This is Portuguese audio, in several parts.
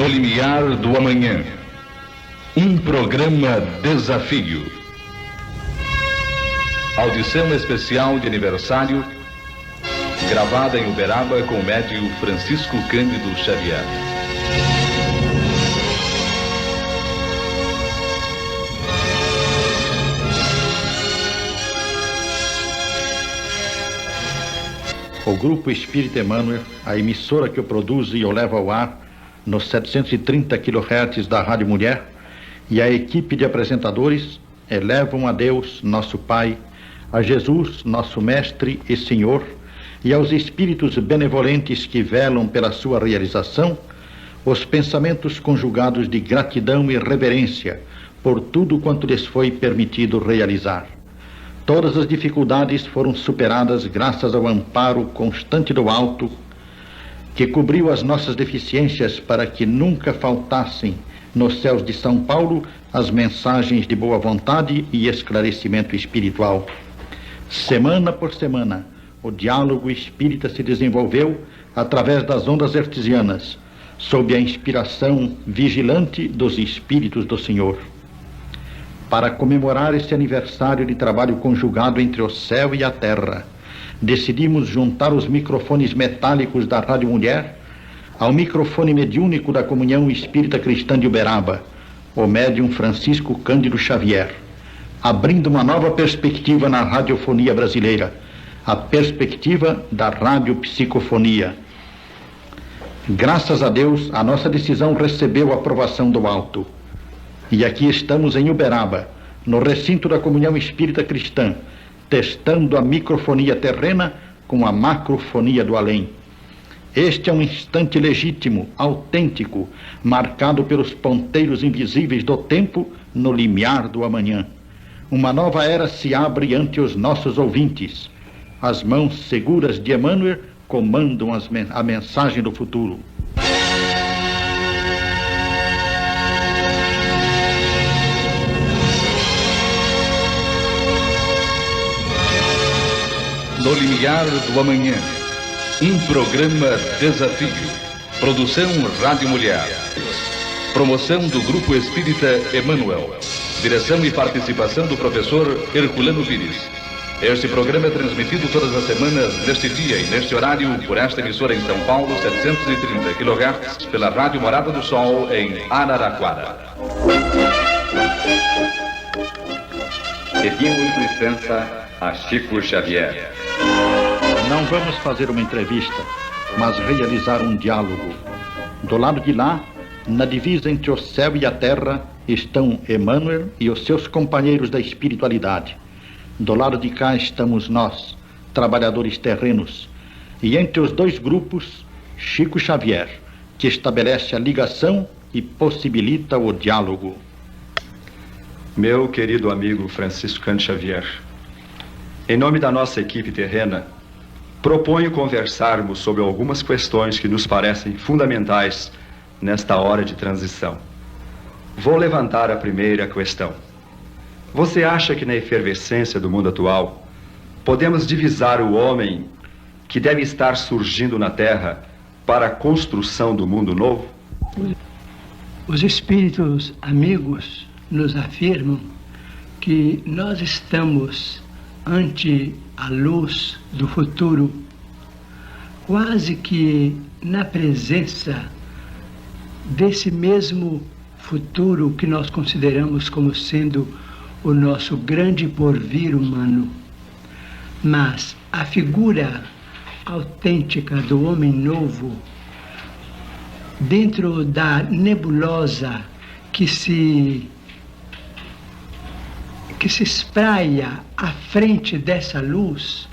No limiar do amanhã, um programa desafio. Audição especial de aniversário, gravada em Uberaba com o médium Francisco Cândido Xavier. O Grupo Espírita Emmanuel, a emissora que eu produzo e eu levo ao ar nos 730 kHz da Rádio Mulher, e a equipe de apresentadores elevam a Deus, nosso Pai, a Jesus, nosso Mestre e Senhor, e aos espíritos benevolentes que velam pela sua realização, os pensamentos conjugados de gratidão e reverência por tudo quanto lhes foi permitido realizar. Todas as dificuldades foram superadas graças ao amparo constante do alto, que cobriu as nossas deficiências para que nunca faltassem nos céus de São Paulo as mensagens de boa vontade e esclarecimento espiritual. Semana por semana, o diálogo espírita se desenvolveu através das ondas hertzianas, sob a inspiração vigilante dos Espíritos do Senhor. Para comemorar esse aniversário de trabalho conjugado entre o céu e a terra, decidimos juntar os microfones metálicos da Rádio Mulher ao microfone mediúnico da Comunhão Espírita Cristã de Uberaba, o médium Francisco Cândido Xavier, abrindo uma nova perspectiva na radiofonia brasileira, a perspectiva da radiopsicofonia. Graças a Deus, a nossa decisão recebeu a aprovação do alto. E aqui estamos em Uberaba, no recinto da Comunhão Espírita Cristã, testando a microfonia terrena com a macrofonia do além. Este é um instante legítimo, autêntico, marcado pelos ponteiros invisíveis do tempo no limiar do amanhã. Uma nova era se abre ante os nossos ouvintes. As mãos seguras de Emmanuel comandam a mensagem do futuro. No limiar do amanhã, um programa desafio. Produção Rádio Mulher. Promoção do Grupo Espírita Emmanuel. Direção e participação do professor Herculano Pires. Este programa é transmitido todas as semanas, neste dia e neste horário, por esta emissora em São Paulo, 730 kHz, pela Rádio Morada do Sol, em Araraquara. Pedimos licença a Chico Xavier. Não vamos fazer uma entrevista, mas realizar um diálogo. Do lado de lá, na divisa entre o céu e a terra, estão Emmanuel e os seus companheiros da espiritualidade. Do lado de cá estamos nós, trabalhadores terrenos. E entre os dois grupos, Chico Xavier, que estabelece a ligação e possibilita o diálogo. Meu querido amigo Francisco Cândido Xavier, em nome da nossa equipe terrena, proponho conversarmos sobre algumas questões que nos parecem fundamentais nesta hora de transição. Vou levantar a primeira questão. Você acha que na efervescência do mundo atual, podemos divisar o homem que deve estar surgindo na Terra para a construção do mundo novo? Os espíritos amigos nos afirmam que nós estamos ante a luz do futuro, quase que na presença desse mesmo futuro que nós consideramos como sendo o nosso grande porvir humano. Mas a figura autêntica do homem novo, dentro da nebulosa que se espraia à frente dessa luz,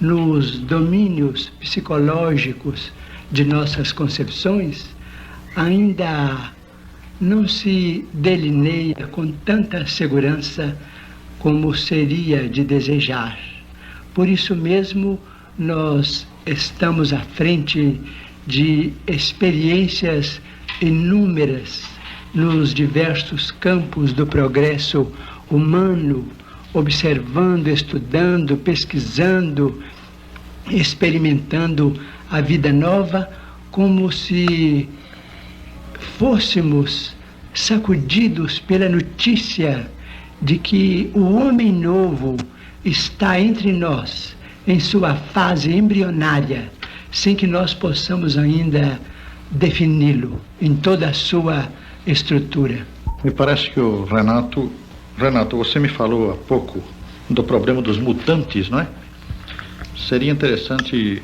nos domínios psicológicos de nossas concepções, ainda não se delineia com tanta segurança como seria de desejar. Por isso mesmo, nós estamos à frente de experiências inúmeras nos diversos campos do progresso humano, observando, estudando, pesquisando, experimentando a vida nova, como se fôssemos sacudidos pela notícia de que o homem novo está entre nós, em sua fase embrionária, sem que nós possamos ainda defini-lo em toda a sua estrutura. Me parece que o Renato, você me falou há pouco do problema dos mutantes, não é? Seria interessante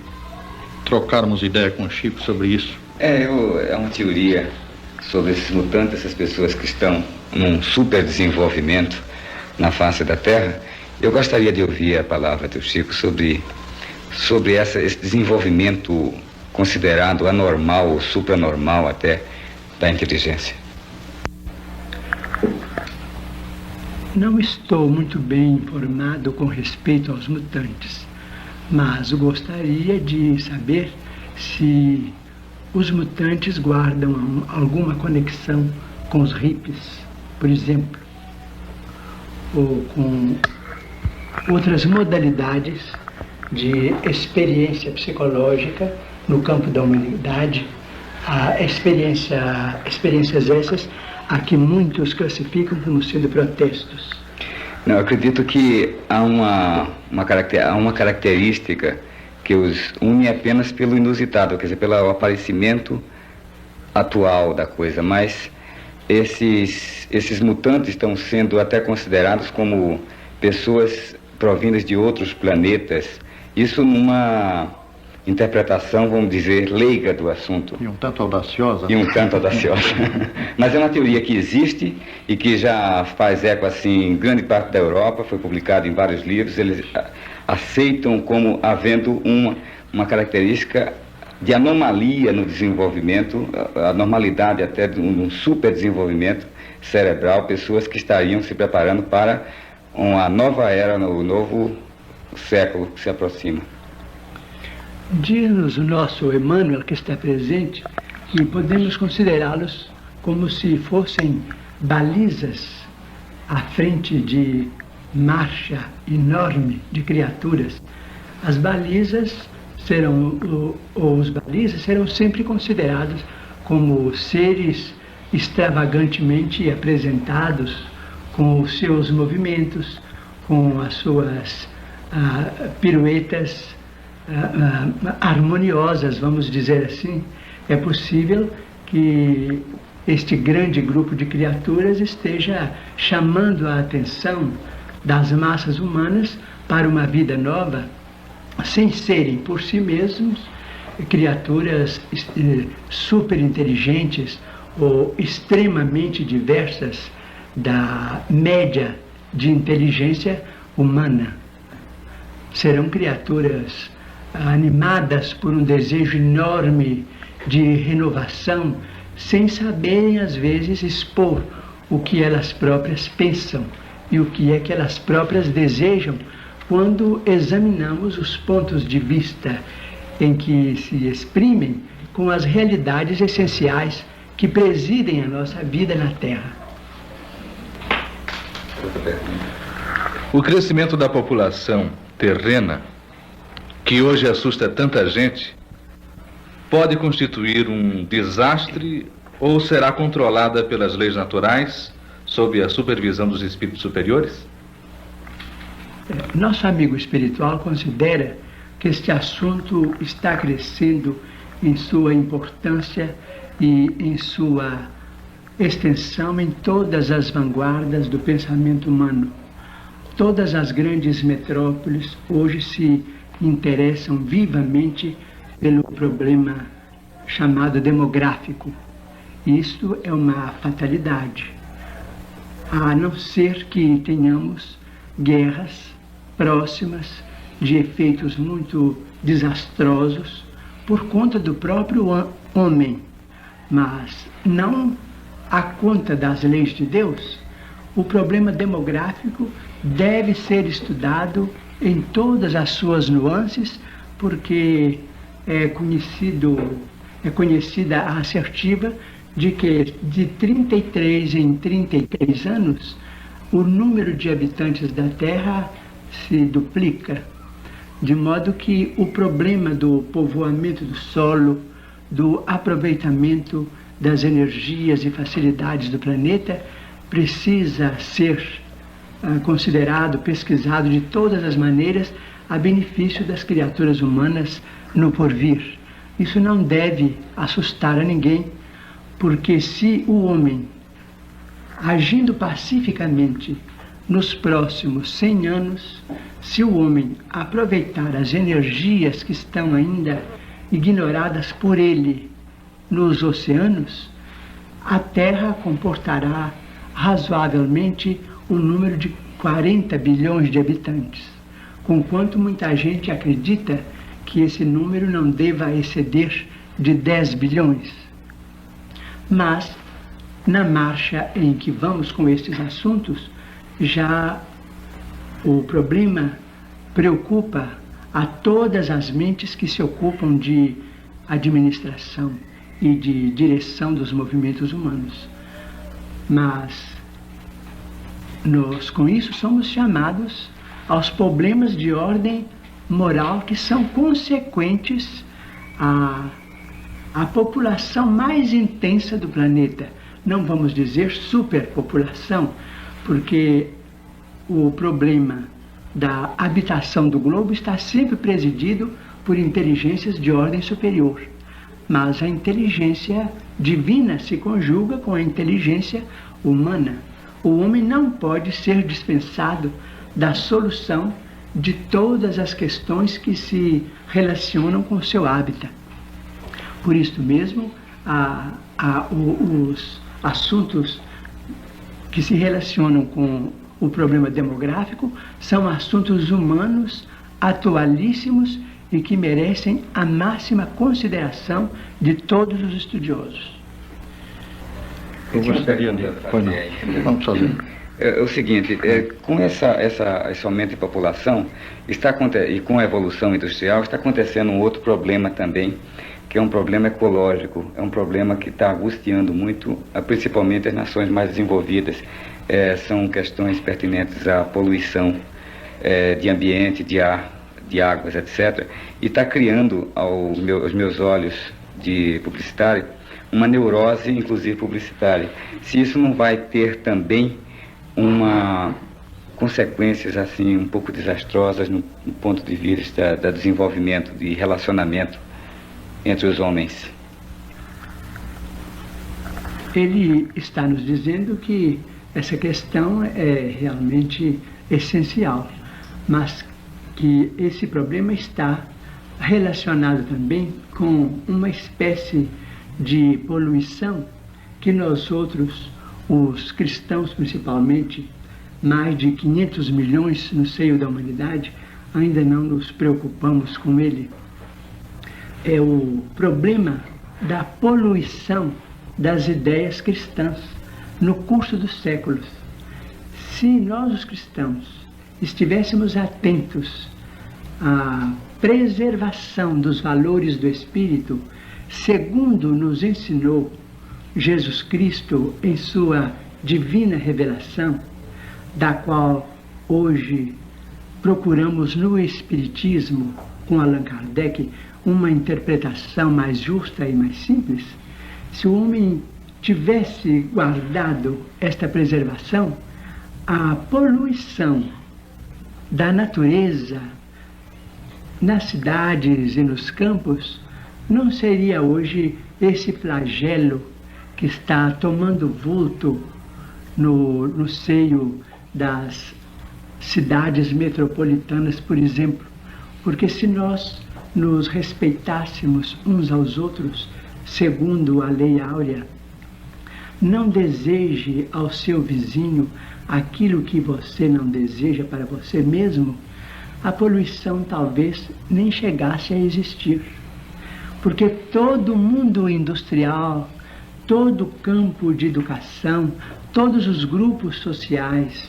trocarmos ideia com o Chico sobre isso. É uma teoria sobre esses mutantes, essas pessoas que estão num super desenvolvimento na face da Terra. Eu gostaria de ouvir a palavra do Chico sobre esse desenvolvimento considerado anormal ou supranormal até da inteligência. Não estou muito bem informado com respeito aos mutantes, mas gostaria de saber se os mutantes guardam alguma conexão com os hippies, por exemplo, ou com outras modalidades de experiência psicológica no campo da humanidade, experiências essas a que muitos classificam como sendo protestos. Não, eu acredito que há uma característica que os une apenas pelo inusitado, quer dizer, pelo aparecimento atual da coisa, mas esses mutantes estão sendo até considerados como pessoas provindas de outros planetas, isso numa interpretação, vamos dizer, leiga do assunto. E um tanto audaciosa. Mas é uma teoria que existe e que já faz eco assim em grande parte da Europa, foi publicado em vários livros. Eles aceitam como havendo uma característica de anomalia no desenvolvimento, a normalidade até de um super desenvolvimento cerebral, pessoas que estariam se preparando para uma nova era, um novo século que se aproxima. Diz-nos o nosso Emmanuel, que está presente, que podemos considerá-los como se fossem balizas à frente de marcha enorme de criaturas. As balizas os balizas serão sempre considerados como seres extravagantemente apresentados, com os seus movimentos, com as suas piruetas harmoniosas, vamos dizer assim. É possível que este grande grupo de criaturas esteja chamando a atenção das massas humanas para uma vida nova, sem serem por si mesmos criaturas super inteligentes ou extremamente diversas da média de inteligência humana. Serão criaturas animadas por um desejo enorme de renovação, sem saberem às vezes expor o que elas próprias pensam e o que é que elas próprias desejam, quando examinamos os pontos de vista em que se exprimem com as realidades essenciais que presidem a nossa vida na Terra. O crescimento da população terrena, que hoje assusta tanta gente, pode constituir um desastre ou será controlada pelas leis naturais, sob a supervisão dos espíritos superiores? Nosso amigo espiritual considera que este assunto está crescendo em sua importância e em sua extensão em todas as vanguardas do pensamento humano. Todas as grandes metrópoles hoje se interessam vivamente pelo problema chamado demográfico. Isto é uma fatalidade, a não ser que tenhamos guerras próximas de efeitos muito desastrosos por conta do próprio homem, mas não à conta das leis de Deus. O problema demográfico deve ser estudado em todas as suas nuances, porque é conhecida a assertiva de que de 33 em 33 anos o número de habitantes da Terra se duplica, de modo que o problema do povoamento do solo, do aproveitamento das energias e facilidades do planeta precisa ser considerado, pesquisado de todas as maneiras a benefício das criaturas humanas no porvir. Isso não deve assustar a ninguém, porque se o homem, agindo pacificamente nos próximos 100 anos, se o homem aproveitar as energias que estão ainda ignoradas por ele nos oceanos, a Terra comportará razoavelmente o número de 40 bilhões de habitantes, conquanto muita gente acredita que esse número não deva exceder de 10 bilhões. Mas, na marcha em que vamos com estes assuntos, já o problema preocupa a todas as mentes que se ocupam de administração e de direção dos movimentos humanos. Mas nós, com isso, somos chamados aos problemas de ordem moral que são consequentes à população mais intensa do planeta. Não vamos dizer superpopulação, porque o problema da habitação do globo está sempre presidido por inteligências de ordem superior. Mas a inteligência divina se conjuga com a inteligência humana. O homem não pode ser dispensado da solução de todas as questões que se relacionam com o seu hábitat. Por isso mesmo, os assuntos que se relacionam com o problema demográfico são assuntos humanos atualíssimos e que merecem a máxima consideração de todos os estudiosos. Eu gostaria de... Pois não. Vamos fazer. É o seguinte, com esse aumento de população e com a evolução industrial, está acontecendo um outro problema também, que é um problema ecológico, é um problema que está angustiando muito, principalmente as nações mais desenvolvidas. São questões pertinentes à poluição de ambiente, de ar, de águas, etc. E está criando aos meus olhos de publicitário uma neurose, inclusive publicitária. Se isso não vai ter também consequências assim um pouco desastrosas no ponto de vista do desenvolvimento de relacionamento entre os homens. Ele está nos dizendo que essa questão é realmente essencial, mas que esse problema está relacionado também com uma espécie de poluição que nós outros, os cristãos principalmente, mais de 500 milhões no seio da humanidade, ainda não nos preocupamos com ele. É o problema da poluição das ideias cristãs no curso dos séculos. Se nós, os cristãos, estivéssemos atentos à preservação dos valores do Espírito, segundo nos ensinou Jesus Cristo em sua divina revelação, da qual hoje procuramos no Espiritismo, com Allan Kardec, uma interpretação mais justa e mais simples, se o homem tivesse guardado esta preservação, a poluição da natureza nas cidades e nos campos não seria hoje esse flagelo que está tomando vulto no seio das cidades metropolitanas, por exemplo. Porque se nós nos respeitássemos uns aos outros, segundo a lei áurea, não deseje ao seu vizinho aquilo que você não deseja para você mesmo, a poluição talvez nem chegasse a existir. Porque todo mundo industrial, todo campo de educação, todos os grupos sociais,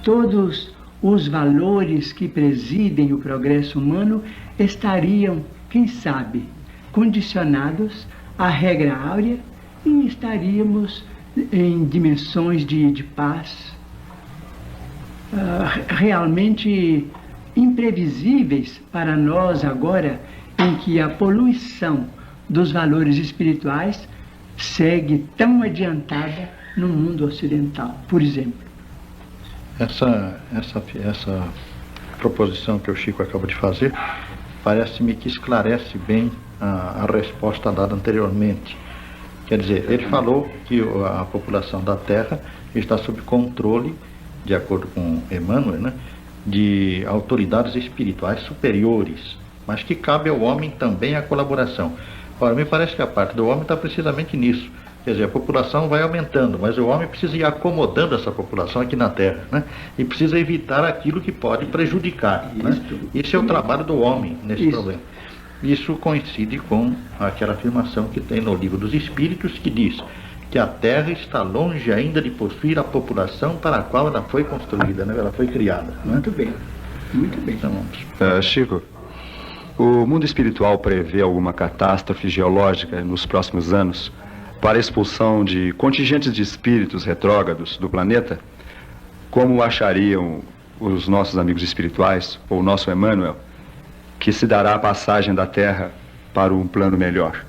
todos os valores que presidem o progresso humano estariam, quem sabe, condicionados à regra áurea e estaríamos em dimensões de paz realmente imprevisíveis para nós agora, em que a poluição dos valores espirituais segue tão adiantada no mundo ocidental, por exemplo. Essa proposição que o Chico acabou de fazer parece-me que esclarece bem a resposta dada anteriormente. Quer dizer, ele falou que a população da Terra está sob controle, de acordo com Emmanuel, né, de autoridades espirituais superiores, mas que cabe ao homem também a colaboração. Ora, me parece que a parte do homem está precisamente nisso. Quer dizer, a população vai aumentando, mas o homem precisa ir acomodando essa população aqui na Terra, né? E precisa evitar aquilo que pode prejudicar, né? Esse é o trabalho do homem nesse problema. Isso coincide com aquela afirmação que tem no Livro dos Espíritos, que diz que a Terra está longe ainda de possuir a população para a qual ela foi construída, né? Ela foi criada. Né? Muito bem, muito bem. Então, vamos. Chico, o mundo espiritual prevê alguma catástrofe geológica nos próximos anos para a expulsão de contingentes de espíritos retrógrados do planeta? Como achariam os nossos amigos espirituais, ou o nosso Emmanuel, que se dará a passagem da Terra para um plano melhor?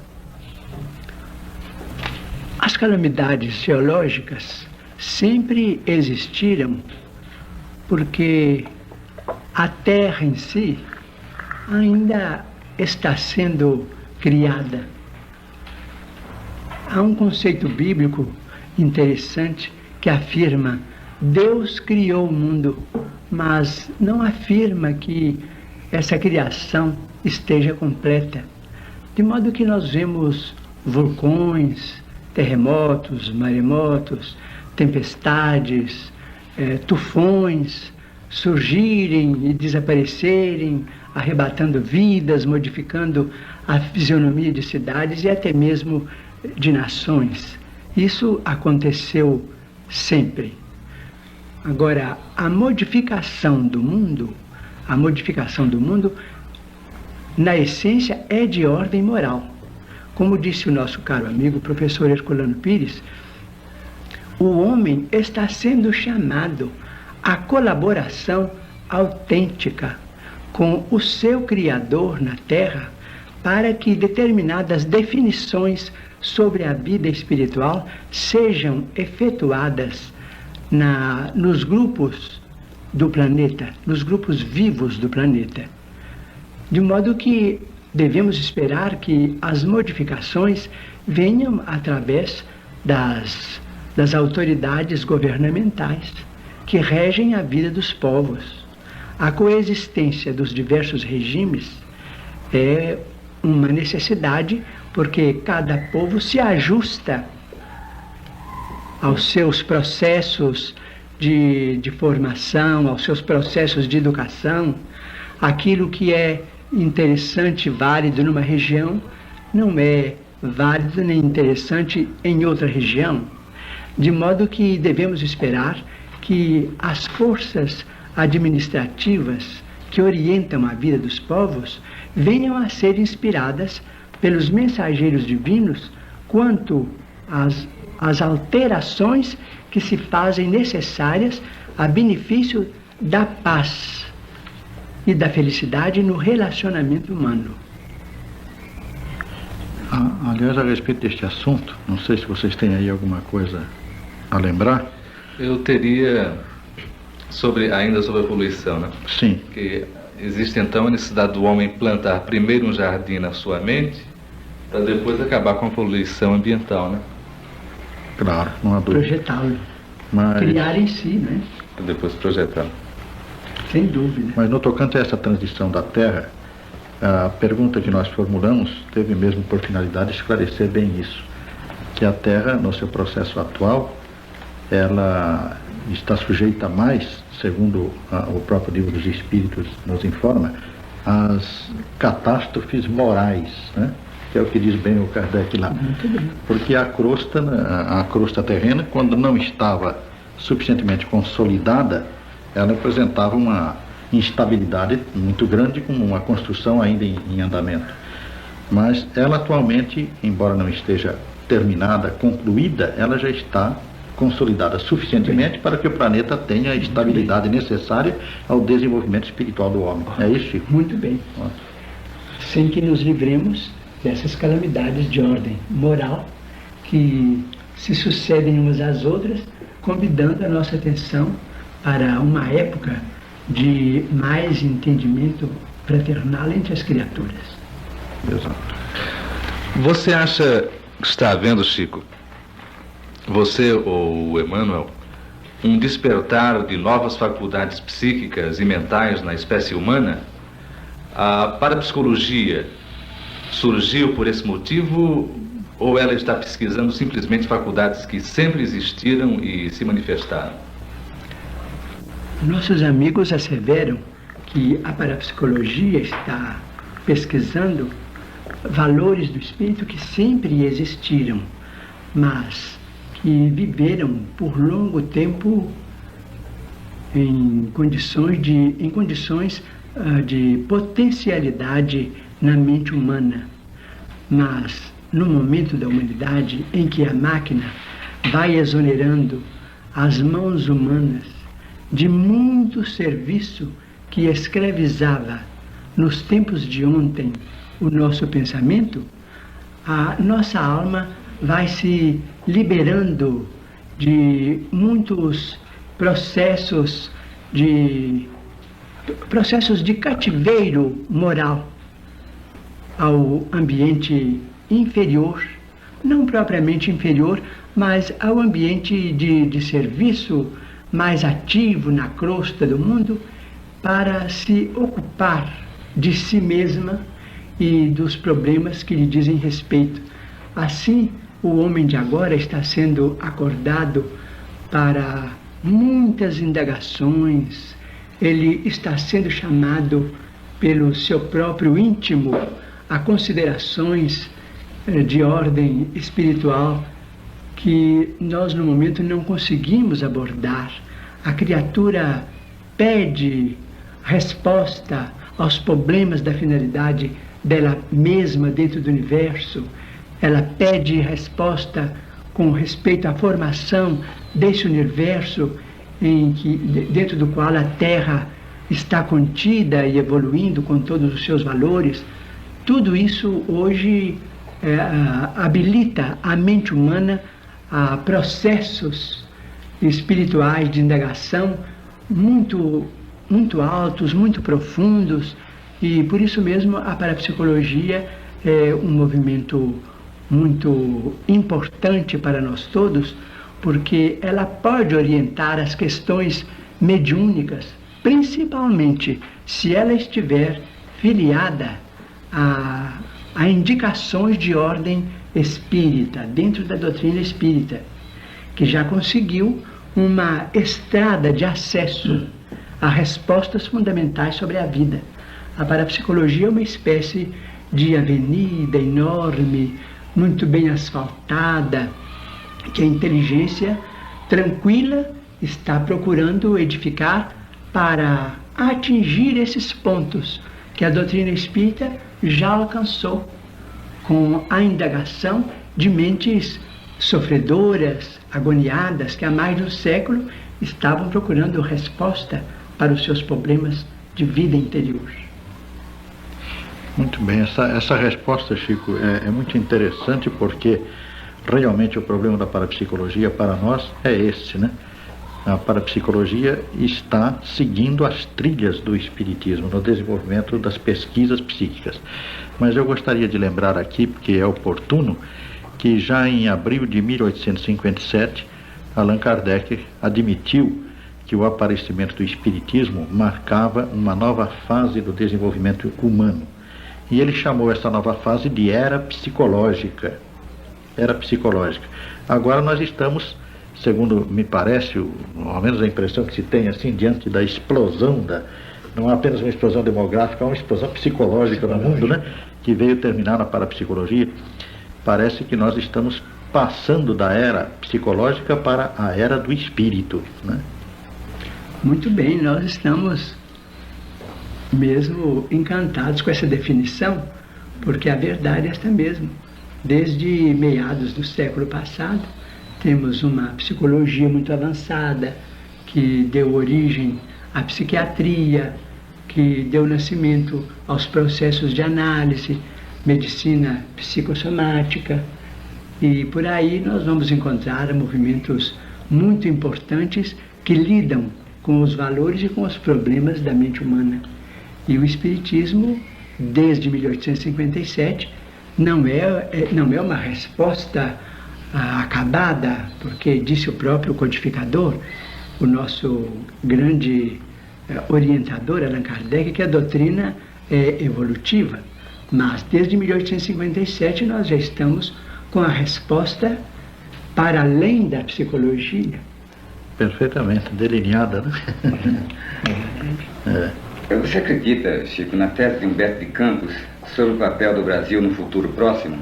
As calamidades geológicas sempre existiram porque a Terra em si ainda está sendo criada. Há um conceito bíblico interessante que afirma: Deus criou o mundo, mas não afirma que essa criação esteja completa. De modo que nós vemos vulcões, terremotos, maremotos, tempestades, tufões surgirem e desaparecerem, arrebatando vidas, modificando a fisionomia de cidades e até mesmo de nações. Isso aconteceu sempre. Agora, a modificação do mundo, na essência, é de ordem moral. Como disse o nosso caro amigo, o professor Herculano Pires, o homem está sendo chamado à colaboração autêntica com o seu Criador na Terra, para que determinadas definições sobre a vida espiritual sejam efetuadas nos grupos do planeta, nos grupos vivos do planeta. De modo que devemos esperar que as modificações venham através das autoridades governamentais que regem a vida dos povos. A coexistência dos diversos regimes é uma necessidade, porque cada povo se ajusta aos seus processos de formação, aos seus processos de educação. Aquilo que é interessante e válido numa região não é válido nem interessante em outra região. De modo que devemos esperar que as forças administrativas que orientam a vida dos povos venham a ser inspiradas pelos mensageiros divinos quanto às alterações que se fazem necessárias a benefício da paz e da felicidade no relacionamento humano. Aliás, a respeito deste assunto, não sei se vocês têm aí alguma coisa a lembrar. Eu teria ainda sobre a poluição, né? Sim. Que existe então a necessidade do homem plantar primeiro um jardim na sua mente, para depois acabar com a poluição ambiental, né? Claro, não há dúvida. Projetá-lo. Mas, criar em si, né? Para depois projetar. Sem dúvida. mas no tocante a essa transição da Terra, a pergunta que nós formulamos teve mesmo por finalidade esclarecer bem isso, que a Terra, no seu processo atual, ela está sujeita mais, segundo o próprio Livro dos Espíritos nos informa, às catástrofes morais, né? Que é o que diz bem o Kardec lá. Porque a crosta terrena, quando não estava suficientemente consolidada, ela apresentava uma instabilidade muito grande, com uma construção ainda em andamento. Mas ela atualmente, embora não esteja terminada, concluída, ela já está consolidada suficientemente para que o planeta tenha a estabilidade necessária ao desenvolvimento espiritual do homem. É isso, Chico? Muito bem. Sem que nos livremos dessas calamidades de ordem moral que se sucedem umas às outras, convidando a nossa atenção para uma época de mais entendimento fraternal entre as criaturas. Exato. Você acha que está havendo, Chico, você ou o Emmanuel, um despertar de novas faculdades psíquicas e mentais na espécie humana? A parapsicologia surgiu por esse motivo ou ela está pesquisando simplesmente faculdades que sempre existiram e se manifestaram? Nossos amigos asseveram que a parapsicologia está pesquisando valores do espírito que sempre existiram, mas que viveram por longo tempo em condições de potencialidade na mente humana. Mas no momento da humanidade em que a máquina vai exonerando as mãos humanas de muito serviço que escravizava nos tempos de ontem o nosso pensamento, a nossa alma vai se liberando de muitos processos de cativeiro moral ao ambiente inferior, não propriamente inferior, mas ao ambiente de serviço mais ativo na crosta do mundo, para se ocupar de si mesma e dos problemas que lhe dizem respeito. Assim, o homem de agora está sendo acordado para muitas indagações, ele está sendo chamado pelo seu próprio íntimo a considerações de ordem espiritual que nós no momento não conseguimos abordar. A criatura pede resposta aos problemas da finalidade dela mesma dentro do universo. Ela pede resposta com respeito à formação desse universo dentro do qual a Terra está contida e evoluindo com todos os seus valores. Tudo isso hoje habilita a mente humana a processos espirituais de indagação muito altos, muito profundos, e por isso mesmo a parapsicologia é um movimento muito importante para nós todos, porque ela pode orientar as questões mediúnicas, principalmente se ela estiver filiada a indicações de ordem espírita, dentro da doutrina espírita, que já conseguiu uma estrada de acesso a respostas fundamentais sobre a vida. A parapsicologia é uma espécie de avenida enorme, muito bem asfaltada, que a inteligência tranquila está procurando edificar para atingir esses pontos que a doutrina espírita já alcançou com a indagação de mentes sofredoras, agoniadas, que há mais de um século estavam procurando resposta para os seus problemas de vida interior. Muito bem, essa resposta, Chico, é muito interessante, porque realmente o problema da parapsicologia para nós é esse, né? A parapsicologia está seguindo as trilhas do espiritismo no desenvolvimento das pesquisas psíquicas. Mas eu gostaria de lembrar aqui, porque é oportuno, que já em abril de 1857, Allan Kardec admitiu que o aparecimento do espiritismo marcava uma nova fase do desenvolvimento humano. E ele chamou essa nova fase de era psicológica. Era psicológica. Agora nós estamos, segundo me parece, ao menos a impressão que se tem assim, diante da explosão, não é apenas uma explosão demográfica, é uma explosão psicológica no mundo, né? Que veio terminar na parapsicologia. Parece que nós estamos passando da era psicológica para a era do espírito, né? Muito bem, nós estamos mesmo encantados com essa definição, porque a verdade é esta mesmo. Desde meados do século passado, temos uma psicologia muito avançada, que deu origem à psiquiatria, que deu nascimento aos processos de análise, medicina psicossomática, E por aí nós vamos encontrar movimentos muito importantes que lidam com os valores e com os problemas da mente humana. E o Espiritismo, desde 1857, não é uma resposta acabada, porque disse o próprio codificador, o nosso grande orientador, Allan Kardec, que a doutrina é evolutiva. Mas desde 1857 nós já estamos com a resposta para além da psicologia. Perfeitamente delineada, né? Você acredita, Chico, na tese de Humberto de Campos sobre o papel do Brasil no futuro próximo?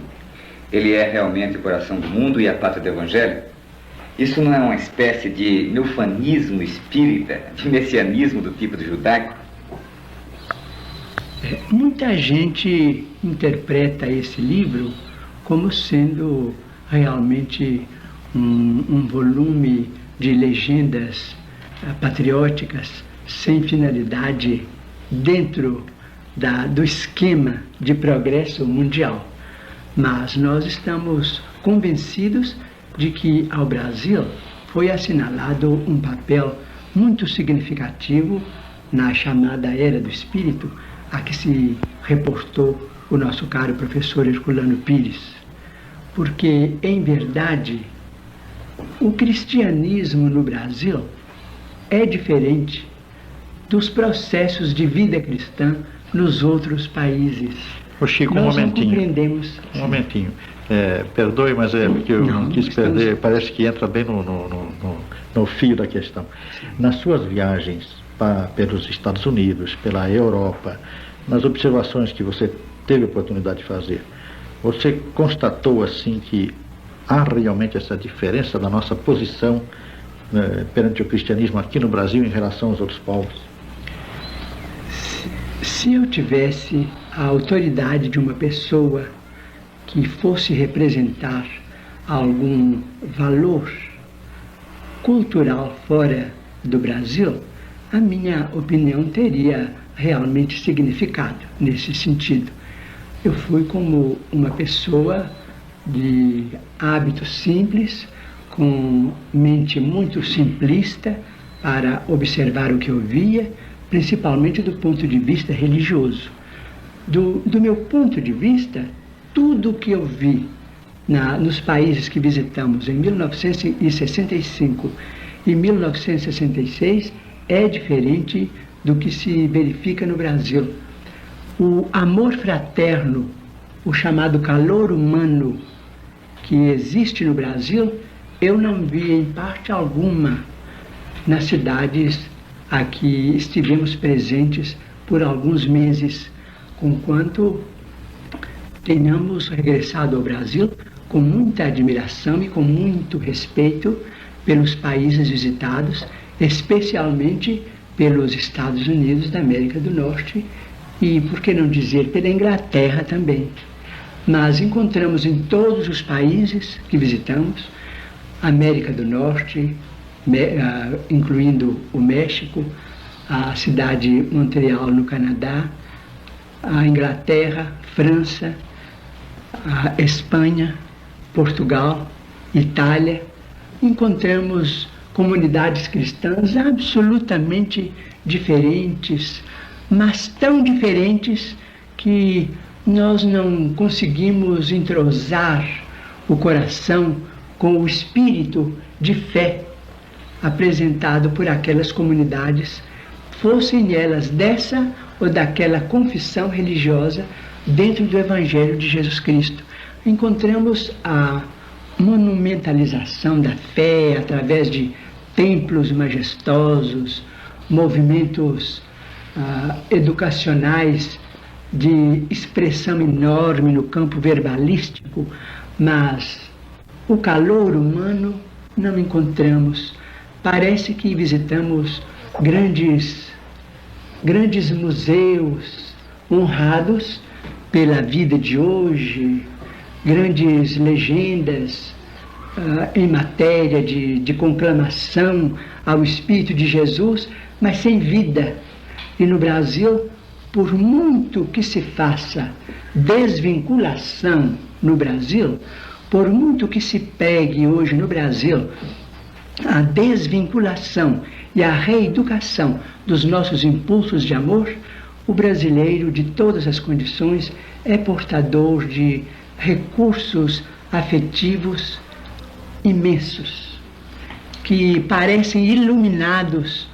Ele é realmente o coração do mundo e a pátria do Evangelho? Isso não é uma espécie de neufanismo espírita, de messianismo do tipo do judaico? Muita gente interpreta esse livro como sendo realmente um volume de legendas patrióticas sem finalidade dentro do esquema de progresso mundial. Mas nós estamos convencidos de que ao Brasil foi assinalado um papel muito significativo na chamada Era do Espírito, a que se reportou o nosso caro professor Herculano Pires. Porque, em verdade, o cristianismo no Brasil é diferente dos processos de vida cristã nos outros países. Ô Chico, Nós um momentinho. Não compreendemos. Um momentinho. Perdoe, mas é porque eu não quis perder, parece que entra bem no fio da questão. Nas suas viagens pelos Estados Unidos, pela Europa, nas observações que você teve a oportunidade de fazer, você constatou assim que há realmente essa diferença da nossa posição perante o cristianismo aqui no Brasil em relação aos outros povos? Se eu tivesse a autoridade de uma pessoa que fosse representar algum valor cultural fora do Brasil, a minha opinião teria realmente significado nesse sentido. Eu fui como uma pessoa de hábitos simples, com mente muito simplista para observar o que eu via, principalmente do ponto de vista religioso. Do meu ponto de vista, tudo o que eu vi nos países que visitamos em 1965 e 1966 é diferente do que se verifica no Brasil. O amor fraterno, o chamado calor humano que existe no Brasil, eu não vi em parte alguma nas cidades a que estivemos presentes por alguns meses, conquanto tenhamos regressado ao Brasil com muita admiração e com muito respeito pelos países visitados, especialmente pelos Estados Unidos da América do Norte e, por que não dizer, pela Inglaterra também. Mas encontramos em todos os países que visitamos, América do Norte, incluindo o México, a cidade de Montreal, no Canadá, a Inglaterra, França, a Espanha, Portugal, Itália, encontramos comunidades cristãs absolutamente diferentes, mas tão diferentes que nós não conseguimos entrosar o coração com o espírito de fé apresentado por aquelas comunidades, fossem elas dessa ou daquela confissão religiosa dentro do Evangelho de Jesus Cristo. Encontramos a monumentalização da fé através de templos majestosos, movimentos educacionais de expressão enorme no campo verbalístico, mas o calor humano não encontramos. Parece que visitamos grandes museus honrados pela vida de hoje, grandes legendas em matéria de conclamação ao Espírito de Jesus, mas sem vida. E no Brasil, por muito que se faça desvinculação no Brasil, Por muito que se pegue hoje no Brasil a desvinculação e a reeducação dos nossos impulsos de amor, o brasileiro, de todas as condições, é portador de recursos afetivos imensos, que parecem iluminados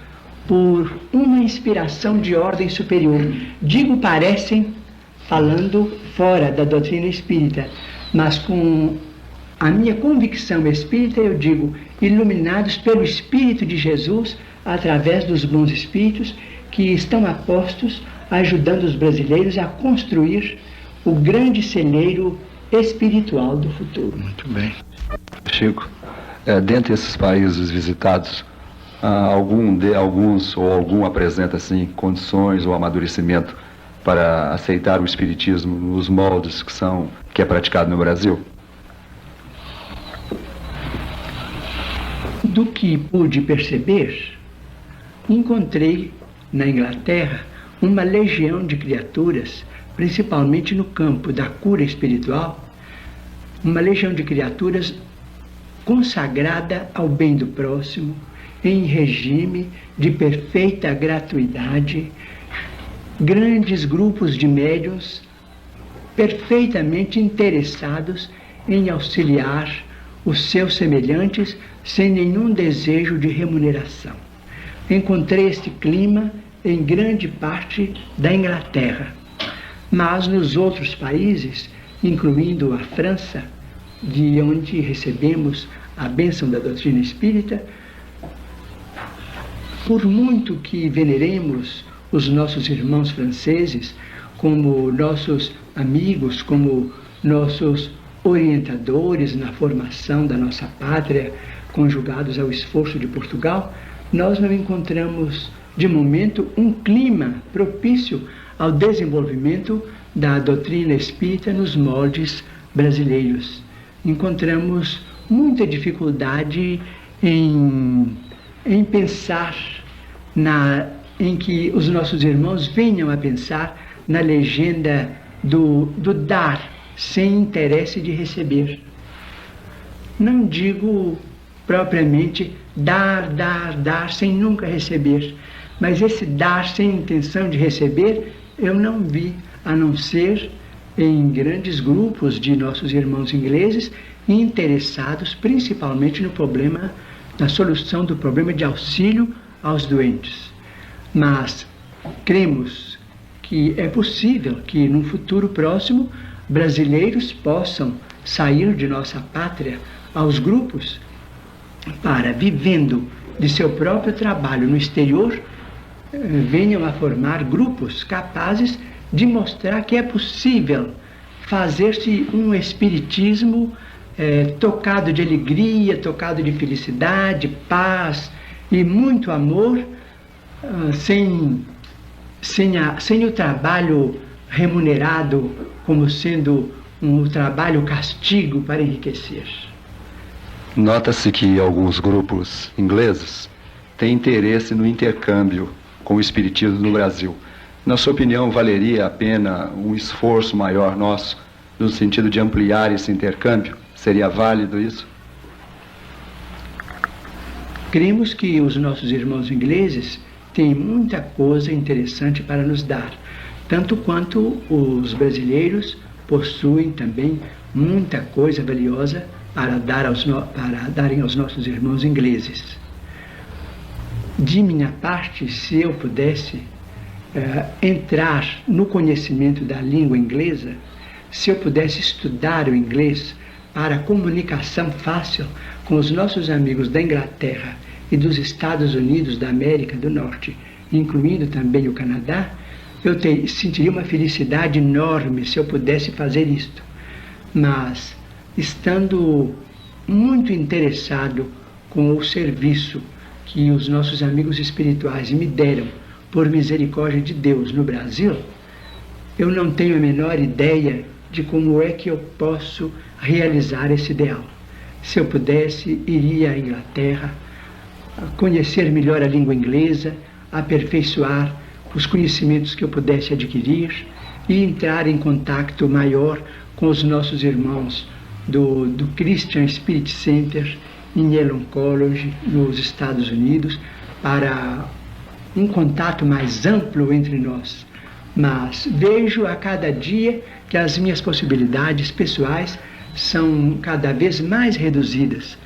por uma inspiração de ordem superior. Digo parecem, falando fora da doutrina espírita, mas com a minha convicção espírita, eu digo, iluminados pelo Espírito de Jesus, através dos bons espíritos que estão apostos, ajudando os brasileiros a construir o grande celeiro espiritual do futuro. Muito bem. Chico, dentre esses países visitados, algum apresenta assim condições ou amadurecimento para aceitar o espiritismo nos moldes que é praticado no Brasil? Do que pude perceber, encontrei na Inglaterra uma legião de criaturas, principalmente no campo da cura espiritual, uma legião de criaturas consagrada ao bem do próximo, em regime de perfeita gratuidade, grandes grupos de médiuns perfeitamente interessados em auxiliar os seus semelhantes sem nenhum desejo de remuneração. Encontrei este clima em grande parte da Inglaterra, mas nos outros países, incluindo a França, de onde recebemos a bênção da doutrina espírita, por muito que veneremos os nossos irmãos franceses como nossos amigos, como nossos orientadores na formação da nossa pátria, conjugados ao esforço de Portugal, nós não encontramos, de momento, um clima propício ao desenvolvimento da doutrina espírita nos moldes brasileiros. Encontramos muita dificuldade em pensar em que os nossos irmãos venham a pensar na legenda do dar sem interesse de receber. Não digo propriamente dar sem nunca receber, mas esse dar sem intenção de receber eu não vi, a não ser em grandes grupos de nossos irmãos ingleses interessados principalmente na solução do problema de auxílio aos doentes. Mas cremos que é possível que num futuro próximo brasileiros possam sair de nossa pátria aos grupos para, vivendo de seu próprio trabalho no exterior, venham a formar grupos capazes de mostrar que é possível fazer-se um espiritismo tocado de alegria, tocado de felicidade, paz e muito amor, sem o trabalho remunerado como sendo um trabalho castigo para enriquecer. Nota-se que alguns grupos ingleses têm interesse no intercâmbio com o espiritismo no Brasil. Na sua opinião, valeria a pena um esforço maior nosso no sentido de ampliar esse intercâmbio? Seria válido isso? Cremos que os nossos irmãos ingleses têm muita coisa interessante para nos dar, tanto quanto os brasileiros possuem também muita coisa valiosa para darem aos nossos irmãos ingleses. De minha parte, se eu pudesse entrar no conhecimento da língua inglesa, se eu pudesse estudar o inglês para comunicação fácil com os nossos amigos da Inglaterra e dos Estados Unidos da América do Norte, incluindo também o Canadá, eu sentiria uma felicidade enorme se eu pudesse fazer isto. Mas, estando muito interessado com o serviço que os nossos amigos espirituais me deram por misericórdia de Deus no Brasil, eu não tenho a menor ideia de como é que eu posso realizar esse ideal. Se eu pudesse, iria à Inglaterra, conhecer melhor a língua inglesa, aperfeiçoar os conhecimentos que eu pudesse adquirir e entrar em contato maior com os nossos irmãos do Christian Spirit Center em Yale Oncology, nos Estados Unidos, para um contato mais amplo entre nós. Mas vejo a cada dia que as minhas possibilidades pessoais são cada vez mais reduzidas,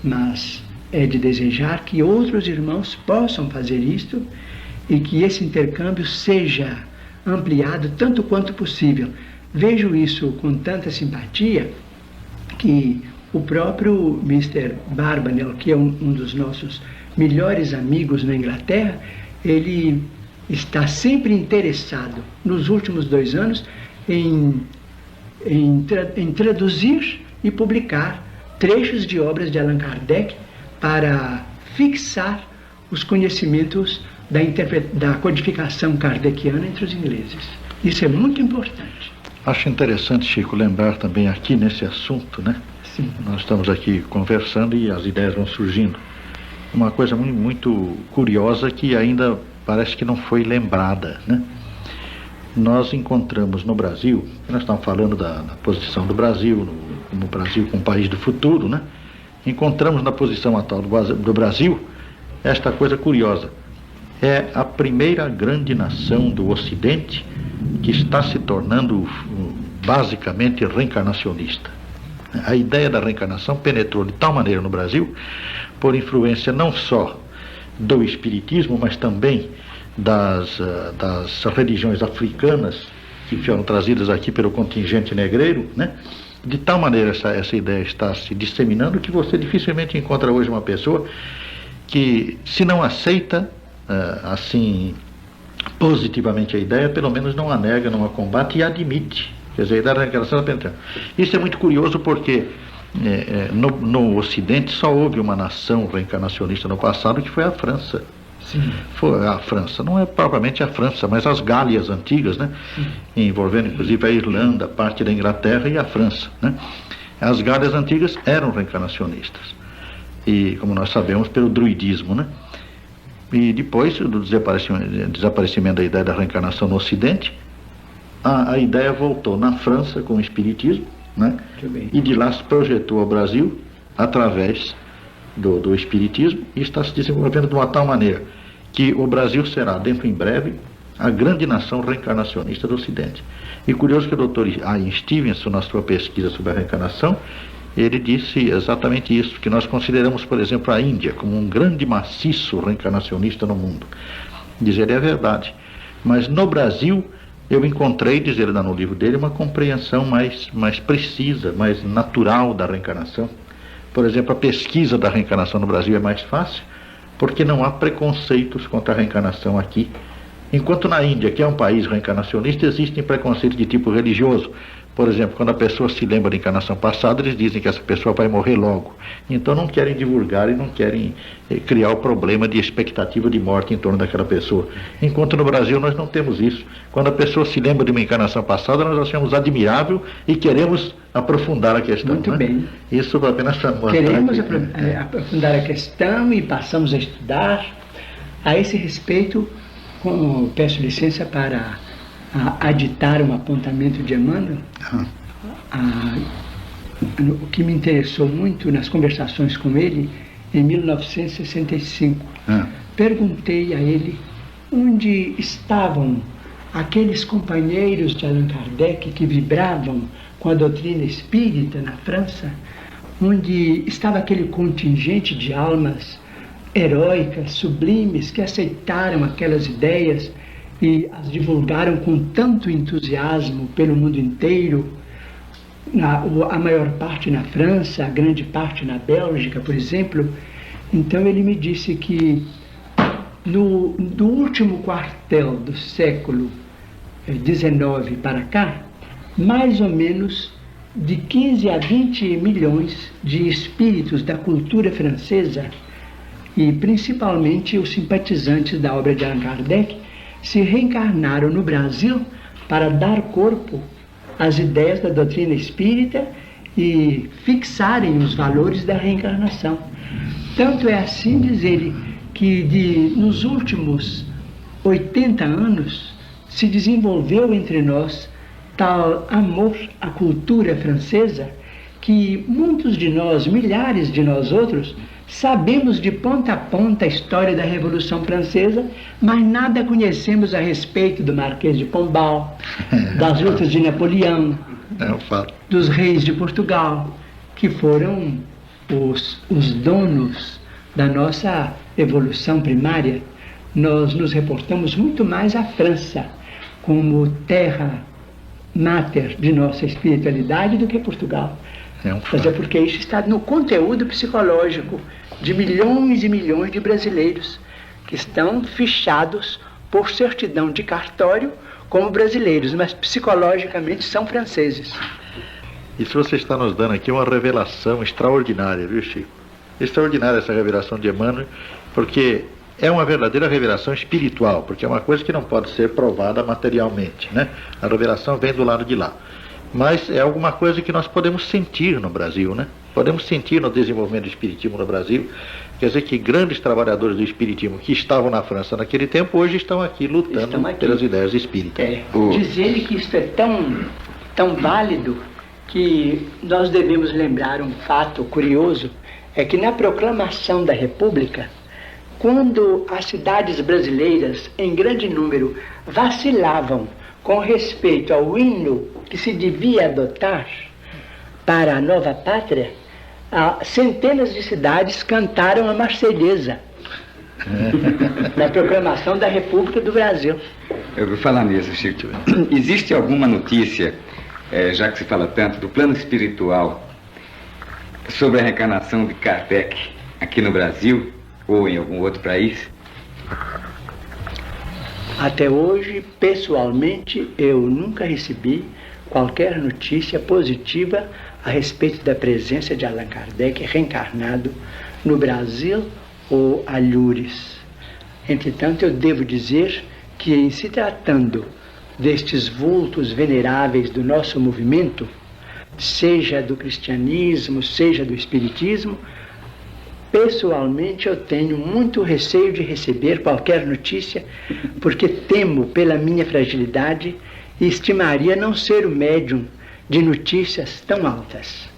mas é de desejar que outros irmãos possam fazer isto e que esse intercâmbio seja ampliado tanto quanto possível. Vejo isso com tanta simpatia que o próprio Mr. Barbanel, que é um dos nossos melhores amigos na Inglaterra, ele está sempre interessado, nos últimos 2 anos, em traduzir e publicar trechos de obras de Allan Kardec para fixar os conhecimentos da codificação kardeciana entre os ingleses. Isso é muito importante. Acho interessante, Chico, lembrar também aqui nesse assunto, né? Sim. Nós estamos aqui conversando e as ideias vão surgindo. Uma coisa muito, muito curiosa que ainda parece que não foi lembrada, né? Nós encontramos no Brasil, nós estamos falando da posição do Brasil, como o Brasil como país do futuro, né? Encontramos na posição atual do Brasil esta coisa curiosa. É a primeira grande nação do Ocidente que está se tornando basicamente reencarnacionista. A ideia da reencarnação penetrou de tal maneira no Brasil, por influência não só do espiritismo, mas também das religiões africanas que foram trazidas aqui pelo contingente negreiro, né? De tal maneira essa ideia está se disseminando que você dificilmente encontra hoje uma pessoa que, se não aceita assim positivamente a ideia, pelo menos não a nega, não a combate e admite. Quer dizer, a ideia da reencarnação é penetrante. Isso é muito curioso porque no Ocidente só houve uma nação reencarnacionista no passado, que foi a França. Sim. Foi a França, não é propriamente a França, mas as Gálias antigas, né? Envolvendo inclusive a Irlanda, parte da Inglaterra e a França, né? As Gálias antigas eram reencarnacionistas, e como nós sabemos, pelo druidismo, né? E depois do desaparecimento da ideia da reencarnação no Ocidente, a ideia voltou na França com o espiritismo, né? E de lá se projetou ao Brasil através do espiritismo, e está se desenvolvendo de uma tal maneira que o Brasil será, dentro em breve, a grande nação reencarnacionista do Ocidente. E curioso que o Dr. Ian Stevenson, na sua pesquisa sobre a reencarnação, ele disse exatamente isso, que nós consideramos, por exemplo, a Índia como um grande maciço reencarnacionista no mundo. Diz ele, é verdade, mas no Brasil eu encontrei, diz ele no livro dele, uma compreensão mais precisa, mais natural da reencarnação. Por exemplo, a pesquisa da reencarnação no Brasil é mais fácil, porque não há preconceitos contra a reencarnação aqui. Enquanto na Índia, que é um país reencarnacionista, existem preconceitos de tipo religioso. Por exemplo, quando a pessoa se lembra da encarnação passada, eles dizem que essa pessoa vai morrer logo. Então não querem divulgar e não querem criar o problema de expectativa de morte em torno daquela pessoa. Enquanto no Brasil nós não temos isso. Quando a pessoa se lembra de uma encarnação passada, nós achamos admirável e queremos aprofundar a questão. Muito né? bem. Isso apenas queremos aprofundar a questão e passamos a estudar. A esse respeito, peço licença para aditar um apontamento de Emmanuel. O que me interessou muito nas conversações com ele, em 1965, perguntei a ele onde estavam aqueles companheiros de Allan Kardec que vibravam com a doutrina espírita na França, onde estava aquele contingente de almas heróicas, sublimes, que aceitaram aquelas ideias e as divulgaram com tanto entusiasmo pelo mundo inteiro, a maior parte na França, a grande parte na Bélgica, por exemplo. Então ele me disse que do último quartel do século XIX para cá, mais ou menos de 15 a 20 milhões de espíritos da cultura francesa, e principalmente os simpatizantes da obra de Allan Kardec, se reencarnaram no Brasil para dar corpo às ideias da doutrina espírita e fixarem os valores da reencarnação. Tanto é assim, diz ele, que nos últimos 80 anos se desenvolveu entre nós tal amor à cultura francesa que muitos de nós, milhares de nós outros, sabemos de ponta a ponta a história da Revolução Francesa, mas nada conhecemos a respeito do Marquês de Pombal, das lutas de Napoleão, dos reis de Portugal, que foram os donos da nossa evolução primária. Nós nos reportamos muito mais à França como terra máter de nossa espiritualidade do que Portugal. Mas é porque isso está no conteúdo psicológico de milhões e milhões de brasileiros que estão fichados por certidão de cartório como brasileiros, mas psicologicamente são franceses. Isso você está nos dando aqui uma revelação extraordinária, viu, Chico? Extraordinária essa revelação de Emmanuel, porque é uma verdadeira revelação espiritual, porque é uma coisa que não pode ser provada materialmente, né? A revelação vem do lado de lá. Mas é alguma coisa que nós podemos sentir no Brasil, né? Podemos sentir no desenvolvimento do espiritismo no Brasil. Quer dizer que grandes trabalhadores do espiritismo que estavam na França naquele tempo, hoje estão aqui lutando pelas ideias espíritas. Dizer que isso é tão válido que nós devemos lembrar um fato curioso, é que na proclamação da República, quando as cidades brasileiras, em grande número, vacilavam com respeito ao hino que se devia adotar para a nova pátria, centenas de cidades cantaram a Marselhesa na proclamação da República do Brasil. Eu vou falar nisso, Chico. Existe alguma notícia, já que se fala tanto, do plano espiritual sobre a reencarnação de Kardec aqui no Brasil ou em algum outro país? Até hoje, pessoalmente, eu nunca recebi qualquer notícia positiva a respeito da presença de Allan Kardec reencarnado no Brasil ou a Lourdes. Entretanto, eu devo dizer que, em se tratando destes vultos veneráveis do nosso movimento, seja do cristianismo, seja do espiritismo, pessoalmente eu tenho muito receio de receber qualquer notícia, porque temo pela minha fragilidade e estimaria não ser o médium de notícias tão altas.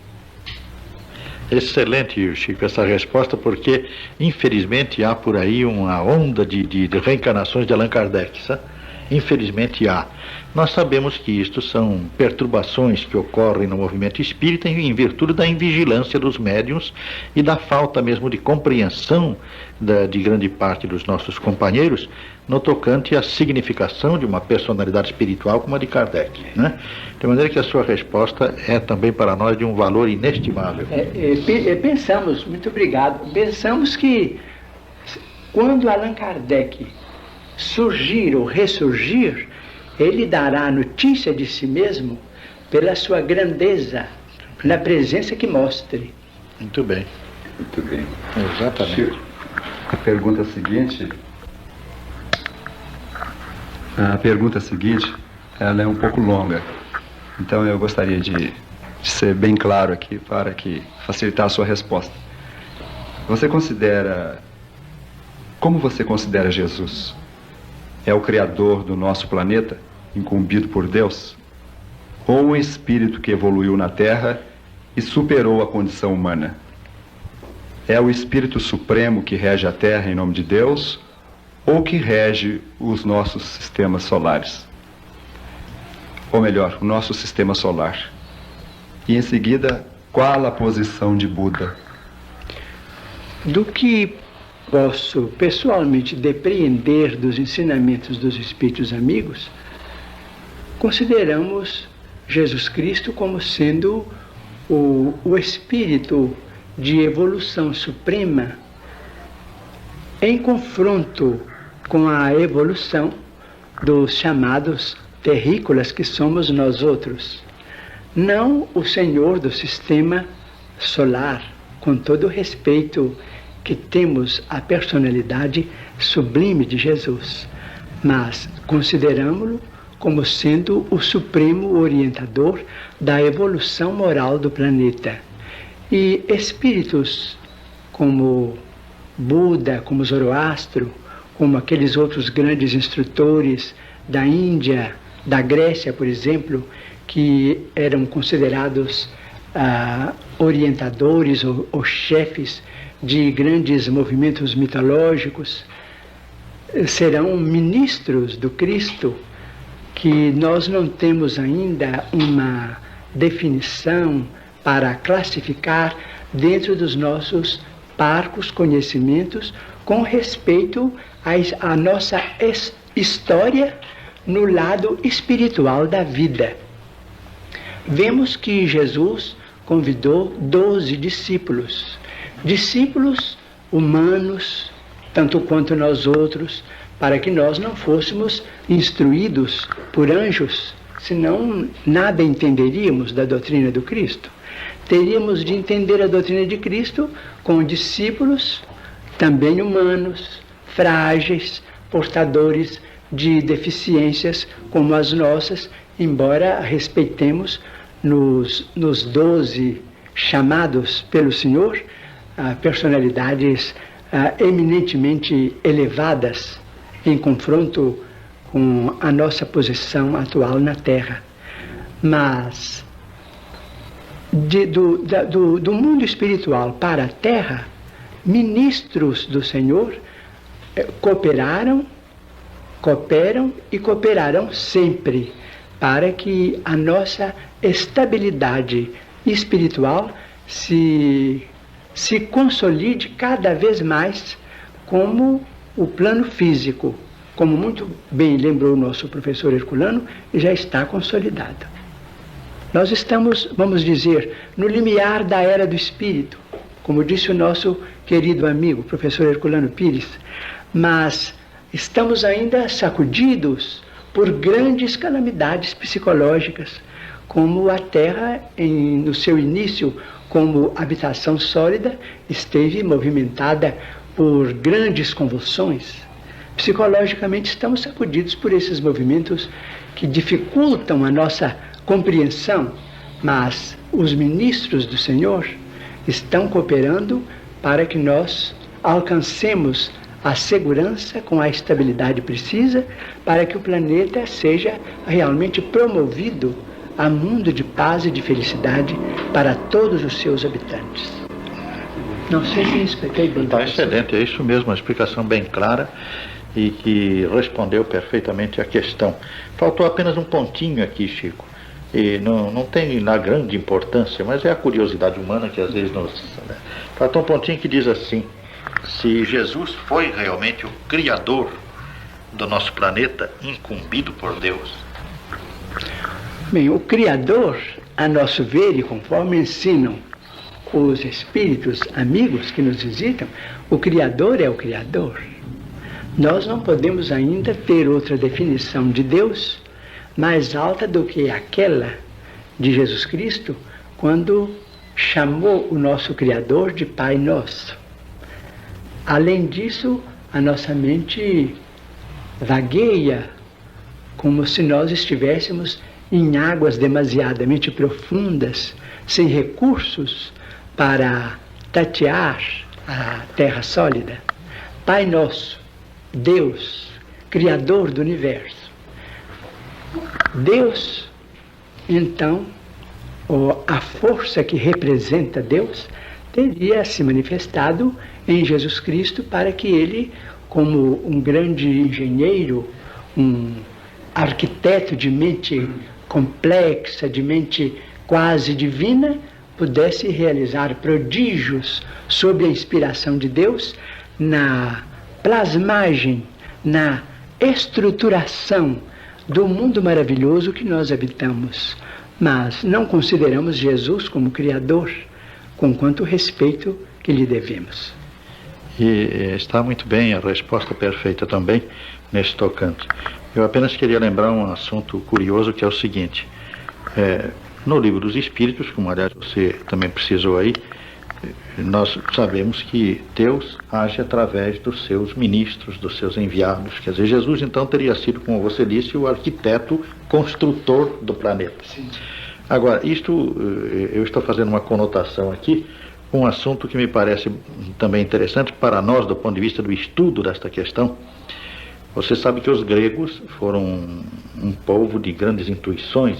Excelente, Chico, essa resposta, porque infelizmente há por aí uma onda de reencarnações de Allan Kardec, sabe? Infelizmente há. Nós sabemos que isto são perturbações que ocorrem no movimento espírita em virtude da invigilância dos médiuns e da falta mesmo de compreensão de grande parte dos nossos companheiros no tocante à significação de uma personalidade espiritual como a de Kardec, né? De maneira que a sua resposta é também para nós de um valor inestimável. Pensamos, muito obrigado, pensamos que quando Allan Kardec surgir ou ressurgir, ele dará notícia de si mesmo pela sua grandeza, na presença que mostre. Muito bem. Muito bem. Exatamente. Chico, a pergunta seguinte, ela é um pouco longa. Então eu gostaria de ser bem claro aqui para facilitar a sua resposta. Como você considera Jesus? É o Criador do nosso planeta, incumbido por Deus? Ou um espírito que evoluiu na Terra e superou a condição humana? É o Espírito Supremo que rege a Terra em nome de Deus, ou que rege os nossos sistemas solares? Ou melhor, o nosso sistema solar. E em seguida, qual a posição de Buda? Do que posso pessoalmente depreender dos ensinamentos dos Espíritos Amigos, consideramos Jesus Cristo como sendo o Espírito de evolução suprema em confronto com a evolução dos chamados terrícolas que somos nós outros. Não o Senhor do sistema solar, com todo o respeito que temos a personalidade sublime de Jesus, mas consideramos-lo como sendo o supremo orientador da evolução moral do planeta. E espíritos como Buda, como Zoroastro, como aqueles outros grandes instrutores da Índia, da Grécia, por exemplo, que eram considerados orientadores ou chefes de grandes movimentos mitológicos, serão ministros do Cristo, que nós não temos ainda uma definição para classificar dentro dos nossos parcos conhecimentos com respeito à nossa história no lado espiritual da vida. Vemos que Jesus convidou 12 discípulos, discípulos humanos, tanto quanto nós outros, para que nós não fôssemos instruídos por anjos, senão nada entenderíamos da doutrina do Cristo. Teríamos de entender a doutrina de Cristo com discípulos também humanos, frágeis, portadores de deficiências como as nossas, embora respeitemos nos 12 chamados pelo Senhor, personalidades eminentemente elevadas em confronto com a nossa posição atual na Terra. Mas do mundo espiritual para a Terra, ministros do Senhor cooperam e cooperarão sempre para que a nossa estabilidade espiritual se consolide cada vez mais como o plano físico, como muito bem lembrou o nosso professor Herculano, já está consolidado. Nós estamos, vamos dizer, no limiar da era do Espírito, como disse o nosso querido amigo, professor Herculano Pires, mas estamos ainda sacudidos por grandes calamidades psicológicas, como a Terra, no seu início como habitação sólida, esteve movimentada por grandes convulsões. Psicologicamente estamos sacudidos por esses movimentos que dificultam a nossa compreensão, mas os ministros do Senhor estão cooperando para que nós alcancemos a segurança com a estabilidade precisa para que o planeta seja realmente promovido a mundo de paz e de felicidade para todos os seus habitantes. Não sei se expliquei bem. Está excelente, é isso mesmo, uma explicação bem clara e que respondeu perfeitamente a questão. Faltou apenas um pontinho aqui, Chico, e não tem lá grande importância, mas é a curiosidade humana que às vezes nos... Faltou um pontinho que diz assim: se Jesus foi realmente o Criador do nosso planeta, incumbido por Deus. Bem, o Criador, a nosso ver, e conforme ensinam os espíritos amigos que nos visitam, o Criador é o Criador. Nós não podemos ainda ter outra definição de Deus mais alta do que aquela de Jesus Cristo, quando chamou o nosso Criador de Pai Nosso. Além disso, a nossa mente vagueia como se nós estivéssemos em águas demasiadamente profundas, sem recursos para tatear a terra sólida. Pai Nosso, Deus, Criador do Universo. Deus, então, a força que representa Deus, teria se manifestado em Jesus Cristo para que ele, como um grande engenheiro, um arquiteto de mente complexa, de mente quase divina, pudesse realizar prodígios sob a inspiração de Deus na plasmagem, na estruturação do mundo maravilhoso que nós habitamos. Mas não consideramos Jesus como Criador, com quanto respeito que lhe devemos. E está muito bem a resposta perfeita também nesse tocante. Eu apenas queria lembrar um assunto curioso, que é o seguinte: no Livro dos Espíritos, como aliás você também precisou aí, nós sabemos que Deus age através dos seus ministros, dos seus enviados. Quer dizer, Jesus então teria sido, como você disse, o arquiteto construtor do planeta. Sim. Agora, eu estou fazendo uma conotação aqui, um assunto que me parece também interessante para nós do ponto de vista do estudo desta questão. Você sabe que os gregos foram um povo de grandes intuições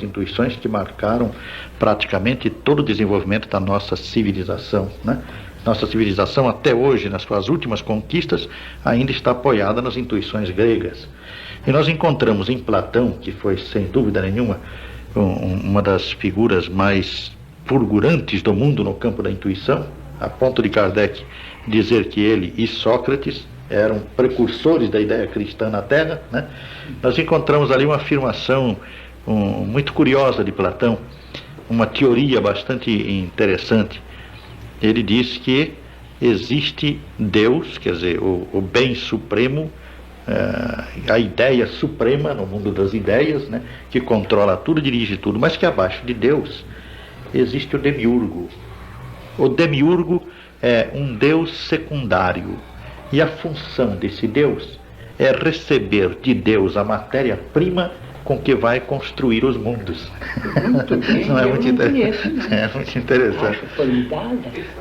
que marcaram praticamente todo o desenvolvimento da nossa civilização, né? Nossa civilização até hoje, nas suas últimas conquistas, ainda está apoiada nas intuições gregas. E nós encontramos em Platão, que foi sem dúvida nenhuma uma das figuras mais fulgurantes do mundo no campo da intuição, a ponto de Kardec dizer que ele e Sócrates eram precursores da ideia cristã na Terra, né? Nós encontramos ali uma afirmação muito curiosa de Platão, uma teoria bastante interessante. Ele diz que existe Deus, quer dizer, o bem supremo, a ideia suprema no mundo das ideias, né, que controla tudo, dirige tudo, mas que abaixo de Deus existe o demiurgo. O demiurgo é um Deus secundário, e a função desse Deus é receber de Deus a matéria-prima com que vai construir os mundos. Muito bem, não é eu muito não conheço. É muito interessante. Acho formidada.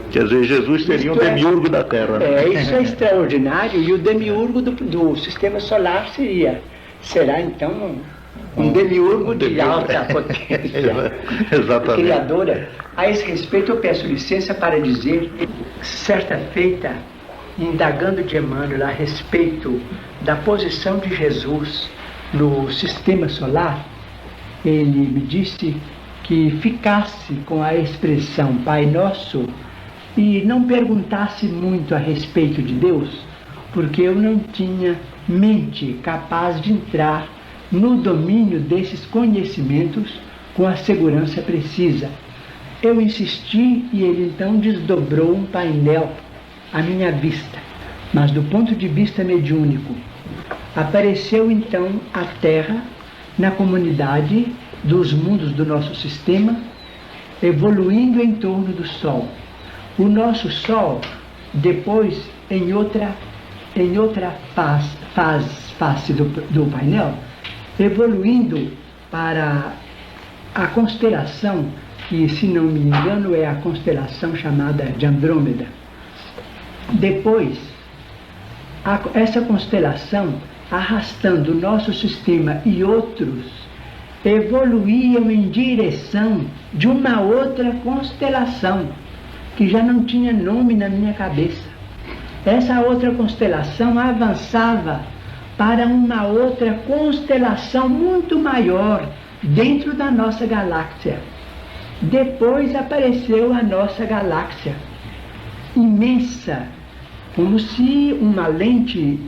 Quer dizer, Jesus seria um demiurgo da Terra. Né? Isso é extraordinário, e o demiurgo do sistema solar será então um demiurgo de alta potência. Exatamente. Criadora. A esse respeito, eu peço licença para dizer, certa feita, indagando de Emmanuel a respeito da posição de Jesus no sistema solar, ele me disse que ficasse com a expressão Pai Nosso e não perguntasse muito a respeito de Deus, porque eu não tinha mente capaz de entrar no domínio desses conhecimentos com a segurança precisa. Eu insisti e ele então desdobrou um painel à minha vista, mas do ponto de vista mediúnico. Apareceu então a Terra na comunidade dos mundos do nosso sistema, evoluindo em torno do Sol. O nosso Sol, depois, em outra face do painel, evoluindo para a constelação, que, se não me engano, é a constelação chamada de Andrômeda. Depois, essa constelação, arrastando o nosso sistema e outros, evoluíam em direção de uma outra constelação, que já não tinha nome na minha cabeça. Essa outra constelação avançava para uma outra constelação muito maior, dentro da nossa galáxia. Depois apareceu a nossa galáxia, imensa, como se uma lente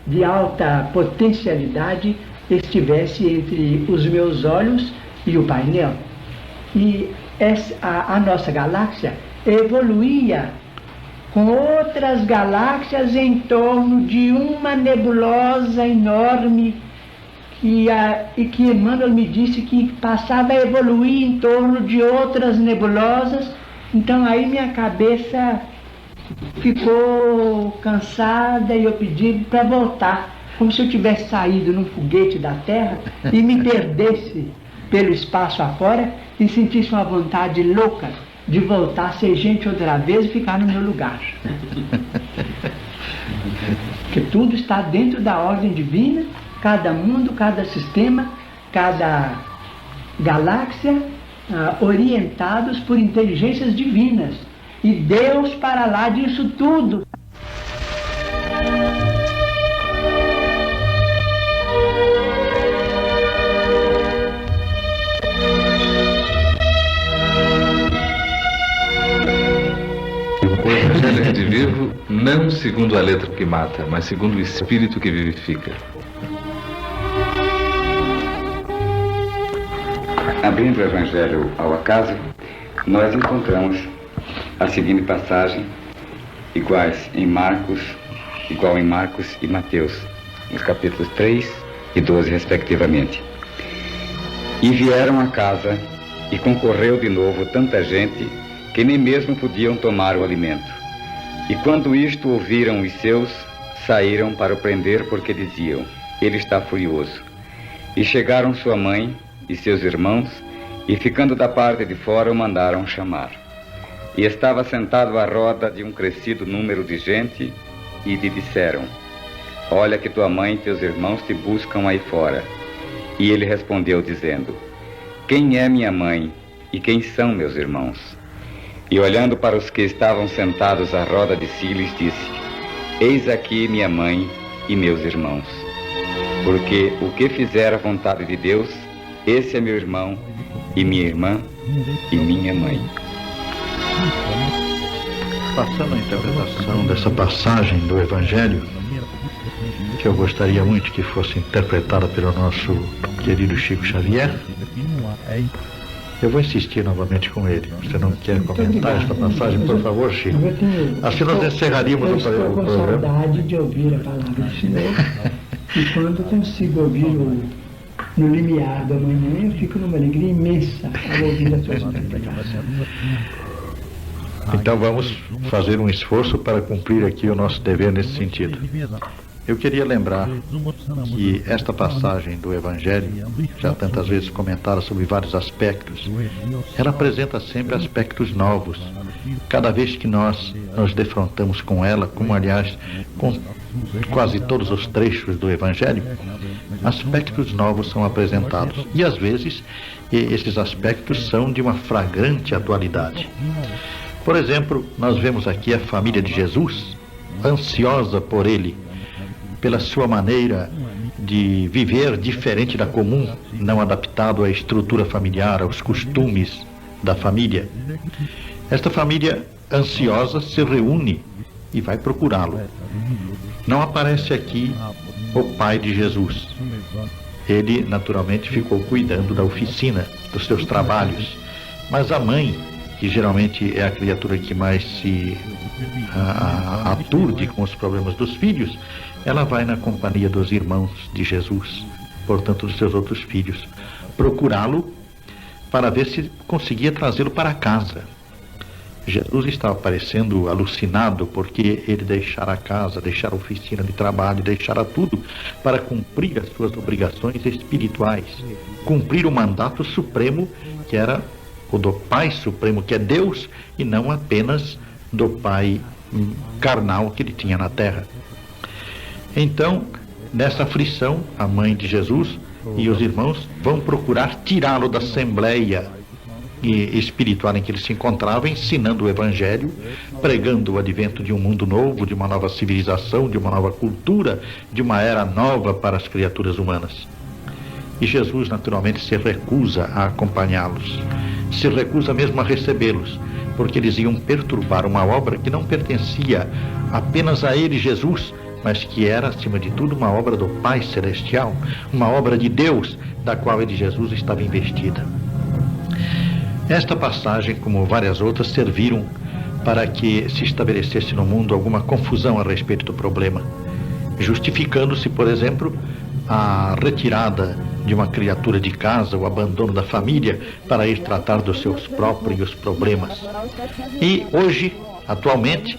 de alta potencialidade estivesse entre os meus olhos e o painel. E a nossa galáxia evoluía com outras galáxias em torno de uma nebulosa enorme e que Emmanuel me disse que passava a evoluir em torno de outras nebulosas. Então aí minha cabeça ficou cansada e eu pedi para voltar, como se eu tivesse saído num foguete da Terra e me perdesse pelo espaço afora e sentisse uma vontade louca de voltar a ser gente outra vez e ficar no meu lugar. Porque tudo está dentro da ordem divina, cada mundo, cada sistema, cada galáxia, orientados por inteligências divinas. E Deus para lá disso tudo. O Evangelho redivivo, não segundo a letra que mata, mas segundo o Espírito que vivifica. Abrindo o Evangelho ao acaso, nós encontramos a seguinte passagem, igual em Marcos e Mateus, nos capítulos 3 e 12, respectivamente. E vieram à casa, e concorreu de novo tanta gente, que nem mesmo podiam tomar o alimento. E quando isto ouviram os seus, saíram para o prender, porque diziam: ele está furioso. E chegaram sua mãe e seus irmãos, e ficando da parte de fora o mandaram chamar. E estava sentado à roda de um crescido número de gente, e lhe disseram: olha que tua mãe e teus irmãos te buscam aí fora. E ele respondeu dizendo, quem é minha mãe e quem são meus irmãos? E olhando para os que estavam sentados à roda de si, lhes disse, eis aqui minha mãe e meus irmãos. Porque o que fizer a vontade de Deus, esse é meu irmão e minha irmã e minha mãe. Passando a interpretação dessa passagem do Evangelho, que eu gostaria muito que fosse interpretada pelo nosso querido Chico Xavier, eu vou insistir novamente com ele. Você não quer comentar esta passagem, por favor, Chico? Assim nós encerraríamos o programa. Eu estou com saudade de ouvir a palavra do Senhor. E quando eu consigo ouvir no limiar da manhã, eu fico numa alegria imensa ao ouvir as suas interpretações. Então vamos fazer um esforço para cumprir aqui o nosso dever nesse sentido. Eu queria lembrar que esta passagem do Evangelho, já tantas vezes comentada sobre vários aspectos, ela apresenta sempre aspectos novos. Cada vez que nós nos defrontamos com ela, como aliás com quase todos os trechos do Evangelho, aspectos novos são apresentados. E às vezes esses aspectos são de uma flagrante atualidade. Por exemplo, nós vemos aqui a família de Jesus, ansiosa por ele, pela sua maneira de viver diferente da comum, não adaptado à estrutura familiar, aos costumes da família. Esta família ansiosa se reúne e vai procurá-lo. Não aparece aqui o pai de Jesus. Ele, naturalmente, ficou cuidando da oficina, dos seus trabalhos. Mas a mãe, que geralmente é a criatura que mais se aturde com os problemas dos filhos, ela vai na companhia dos irmãos de Jesus, portanto dos seus outros filhos, procurá-lo para ver se conseguia trazê-lo para casa. Jesus estava parecendo alucinado porque ele deixara a casa, deixara a oficina de trabalho, deixara tudo para cumprir as suas obrigações espirituais, cumprir o mandato supremo que era o do Pai Supremo, que é Deus, e não apenas do Pai carnal que ele tinha na terra. Então, nessa aflição, a mãe de Jesus e os irmãos vão procurar tirá-lo da assembleia espiritual em que ele se encontrava, ensinando o Evangelho, pregando o advento de um mundo novo, de uma nova civilização, de uma nova cultura, de uma era nova para as criaturas humanas. E Jesus, naturalmente, se recusa a acompanhá-los, se recusa mesmo a recebê-los, porque eles iam perturbar uma obra que não pertencia apenas a ele, Jesus, mas que era, acima de tudo, uma obra do Pai Celestial, uma obra de Deus, da qual ele, Jesus, estava investida. Esta passagem, como várias outras, serviram para que se estabelecesse no mundo alguma confusão a respeito do problema, justificando-se, por exemplo, a retirada de uma criatura de casa, o abandono da família, para ir tratar dos seus próprios problemas. E hoje, atualmente,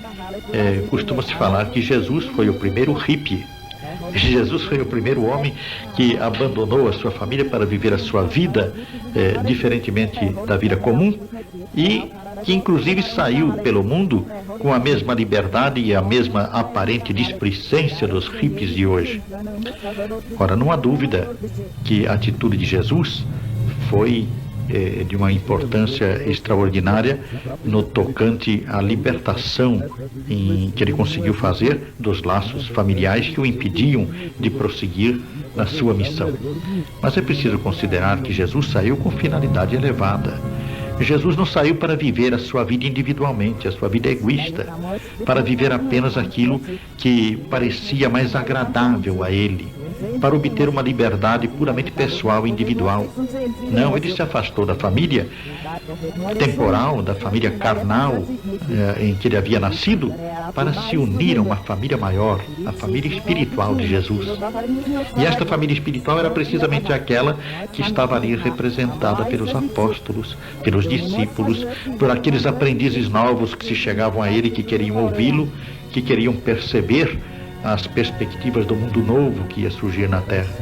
costuma-se falar que Jesus foi o primeiro hippie. Jesus foi o primeiro homem que abandonou a sua família para viver a sua vida diferentemente da vida comum e que inclusive saiu pelo mundo com a mesma liberdade e a mesma aparente displicência dos hippies de hoje. Ora, não há dúvida que a atitude de Jesus foi de uma importância extraordinária no tocante à libertação que ele conseguiu fazer dos laços familiares que o impediam de prosseguir na sua missão. Mas é preciso considerar que Jesus saiu com finalidade elevada. Jesus não saiu para viver a sua vida individualmente, a sua vida egoísta, para viver apenas aquilo que parecia mais agradável a ele, para obter uma liberdade puramente pessoal e individual. Não, ele se afastou da família temporal, da família carnal em que ele havia nascido, para se unir a uma família maior, a família espiritual de Jesus. E esta família espiritual era precisamente aquela que estava ali representada pelos apóstolos, pelos discípulos, por aqueles aprendizes novos que se chegavam a ele, que queriam ouvi-lo, que queriam perceber as perspectivas do mundo novo que ia surgir na Terra.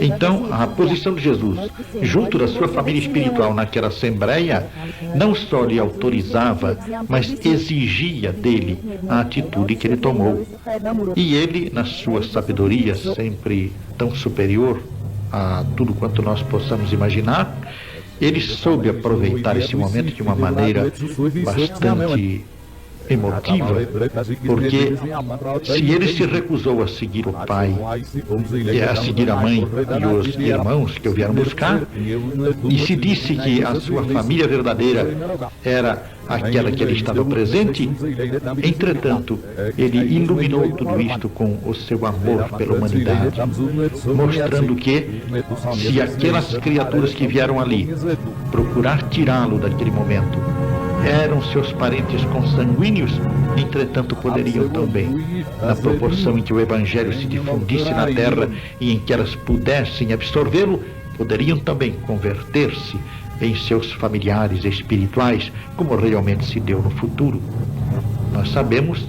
Então, a posição de Jesus, junto da sua família espiritual naquela assembleia, não só lhe autorizava, mas exigia dele a atitude que ele tomou. E ele, na sua sabedoria, sempre tão superior a tudo quanto nós possamos imaginar, ele soube aproveitar esse momento de uma maneira bastante emotiva, porque se ele se recusou a seguir o pai, a seguir a mãe e os irmãos que o vieram buscar, e se disse que a sua família verdadeira era aquela que ele estava presente, entretanto, ele iluminou tudo isto com o seu amor pela humanidade, mostrando que se aquelas criaturas que vieram ali procurar tirá-lo daquele momento eram seus parentes consanguíneos, entretanto poderiam também, na proporção em que o Evangelho se difundisse na terra e em que elas pudessem absorvê-lo, poderiam também converter-se em seus familiares espirituais, como realmente se deu no futuro. Nós sabemos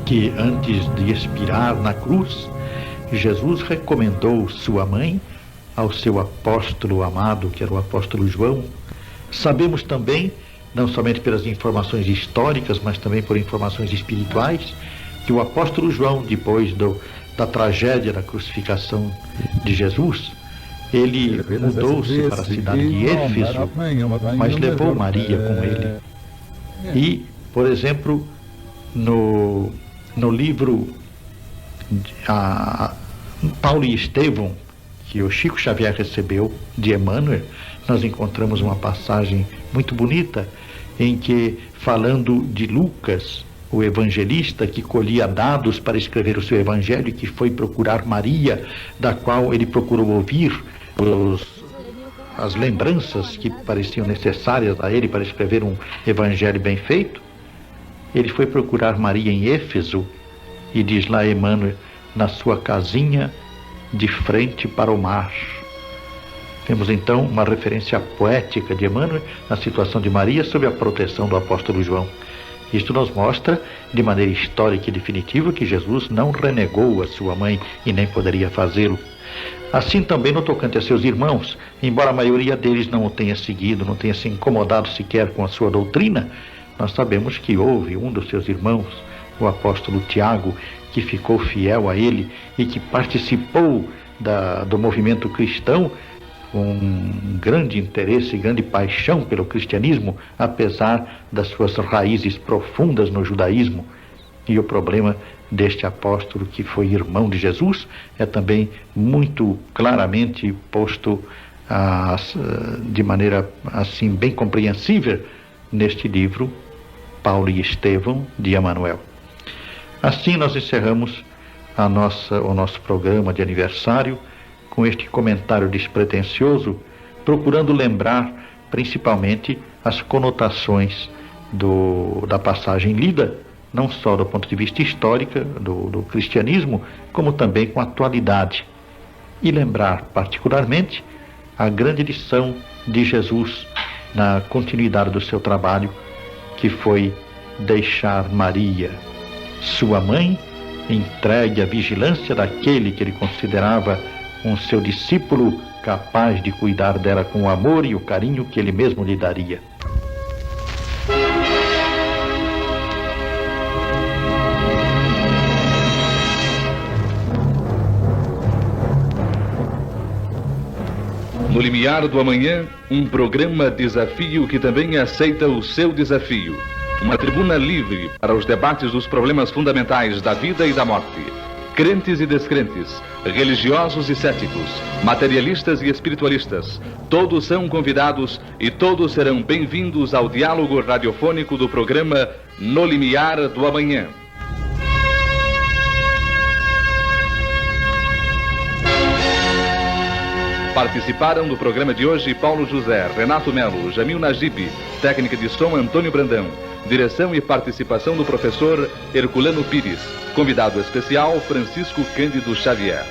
que antes de expirar na cruz, Jesus recomendou sua mãe ao seu apóstolo amado, que era o apóstolo João. Sabemos também, não somente pelas informações históricas, mas também por informações espirituais, que o apóstolo João, depois da tragédia da crucificação de Jesus, ele mudou-se para a cidade de Éfeso, mas levou Maria com ele. E, por exemplo, no livro Paulo e Estevão, que o Chico Xavier recebeu de Emmanuel, nós encontramos uma passagem muito bonita em que, falando de Lucas, o evangelista que colhia dados para escrever o seu evangelho e que foi procurar Maria, da qual ele procurou ouvir as lembranças que pareciam necessárias a ele para escrever um evangelho bem feito, ele foi procurar Maria em Éfeso e diz lá Emmanuel, na sua casinha de frente para o mar. Temos então uma referência poética de Emmanuel na situação de Maria sob a proteção do apóstolo João. Isto nos mostra, de maneira histórica e definitiva, que Jesus não renegou a sua mãe e nem poderia fazê-lo. Assim também no tocante a seus irmãos, embora a maioria deles não o tenha seguido, não tenha se incomodado sequer com a sua doutrina, nós sabemos que houve um dos seus irmãos, o apóstolo Tiago, que ficou fiel a ele e que participou do movimento cristão com grande interesse e grande paixão pelo cristianismo, apesar das suas raízes profundas no judaísmo. E o problema deste apóstolo, que foi irmão de Jesus, é também muito claramente posto de maneira assim bem compreensível neste livro Paulo e Estevão de Emmanuel. Assim nós encerramos o nosso programa de aniversário com este comentário despretensioso, procurando lembrar principalmente as conotações da passagem lida, não só do ponto de vista histórico do cristianismo, como também com a atualidade. E lembrar particularmente a grande lição de Jesus na continuidade do seu trabalho, que foi deixar Maria, sua mãe, entregue à vigilância daquele que ele considerava um seu discípulo capaz de cuidar dela com o amor e o carinho que ele mesmo lhe daria. No Limiar do Amanhã, um programa desafio que também aceita o seu desafio. Uma tribuna livre para os debates dos problemas fundamentais da vida e da morte. Crentes e descrentes, religiosos e céticos, materialistas e espiritualistas, todos são convidados e todos serão bem-vindos ao diálogo radiofônico do programa No Limiar do Amanhã. Participaram do programa de hoje Paulo José, Renato Melo, Jamil Najib, técnica de som Antônio Brandão, direção e participação do professor Herculano Pires, convidado especial Francisco Cândido Xavier.